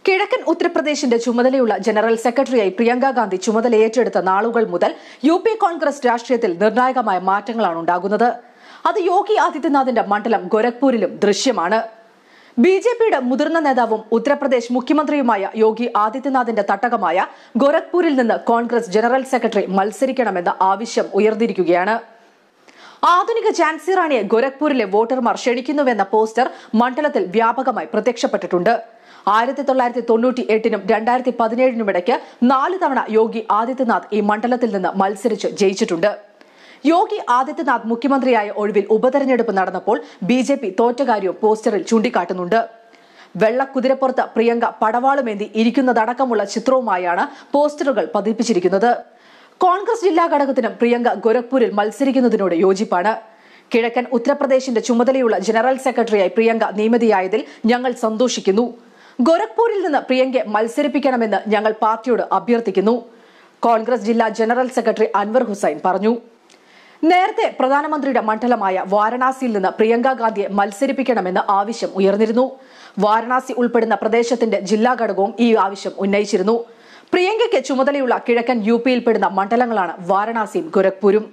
കിഴക്കൻ ഉത്തർപ്രദേശിന്റെ ചുമതലയുള്ള ജനറൽ സെക്രട്ടറിയായി പ്രിയങ്ക ഗാന്ധി ചുമതല ഏറ്റെടുത്ത നാളുകൾ മുതൽ യു.പി. കോൺഗ്രസ് രാഷ്ട്രീയത്തിൽ നിർണായകമായ മാറ്റങ്ങളാണ് ഉണ്ടാകുന്നത്. അത് യോഗി ആദിത്യനാഥിന്റെ മണ്ഡലം ഗോരഖ്പൂരിലും ദൃശ്യമാണ്. ബി.ജെ.പിയുടെ മുതിർന്ന നേതാവും ഉത്തർപ്രദേശ് മുഖ്യമന്ത്രിയുമായ യോഗി ആദിത്യനാഥിന്റെ തട്ടകമായ ഗോരഖ്പൂരിൽ നിന്ന് കോൺഗ്രസ് ജനറൽ സെക്രട്ടറി മത്സരിക്കണമെന്ന ആവശ്യം ഉയർന്നിരിക്കുകയാണ്. ആധുനിക ഝാൻസി റാണിയെ ഗോരഖ്പൂരിലെ വോട്ടർമാർ ക്ഷണിക്കുന്നുവെന്ന പോസ്റ്റർ മണ്ഡലത്തിൽ വ്യാപകമായി പ്രത്യക്ഷപ്പെട്ടിട്ടുണ്ട്. 1998നും 2017നും ഇടയ്ക്ക് 4 തവണ യോഗി ആദിത്യനാഥ് ഈ മണ്ഡലത്തിൽ നിന്ന് മത്സരിച്ച് ജയിച്ചിട്ടുണ്ട്. യോഗി ആദിത്യനാഥ് മുഖ്യമന്ത്രിയായ ഒഴിവിൽ ഉപതെരഞ്ഞെടുപ്പ് നടന്നപ്പോൾ ബി.ജെ.പി തോറ്റകാര്യവും പോസ്റ്ററിൽ ചൂണ്ടിക്കാട്ടുന്നുണ്ട്. വെള്ളക്കുതിരപ്പുറത്ത് പ്രിയങ്ക പടവാളുമേന്തി ഇരിക്കുന്നതടക്കമുള്ള ചിത്രവുമായാണ് പോസ്റ്ററുകൾ പതിപ്പിച്ചിരിക്കുന്നത്. കോൺഗ്രസ് ജില്ലാ ഘടകത്തിനും പ്രിയങ്ക ഗോരഖ്പൂരിൽ മത്സരിക്കുന്നതിനോട് യോജിപ്പാണ്. കിഴക്കൻ ഉത്തർപ്രദേശിന്റെ ചുമതലയുള്ള ജനറൽ സെക്രട്ടറിയായി പ്രിയങ്ക നിയമിതയായതിൽ ഞങ്ങൾ സന്തോഷിക്കുന്നു. ഗോരഖ്പൂരിൽ നിന്ന് പ്രിയങ്കയെ മത്സരിപ്പിക്കണമെന്ന് ഞങ്ങൾ പാർട്ടിയോട് അഭ്യർത്ഥിക്കുന്നു. കോൺഗ്രസ് ജില്ലാ ജനറൽ സെക്രട്ടറി അൻവർ ഹുസൈൻ പറഞ്ഞു. നേരത്തെ പ്രധാനമന്ത്രിയുടെ മണ്ഡലമായ വാരണാസിയിൽ നിന്ന് പ്രിയങ്ക ഗാന്ധിയെ മത്സരിപ്പിക്കണമെന്ന് ആവശ്യം ഉയർന്നിരുന്നു. വാരണാസി ഉൾപ്പെടുന്ന പ്രദേശത്തിന്റെ ജില്ലാ ഘടകവും ഈ ആവശ്യം ഉന്നയിച്ചിരുന്നു. പ്രിയങ്കയ്ക്ക് ചുമതലയുള്ള കിഴക്കൻ യു.പിയിൽപ്പെടുന്ന മണ്ഡലങ്ങളാണ് വാരണാസിയും ഗോരഖ്പൂരും.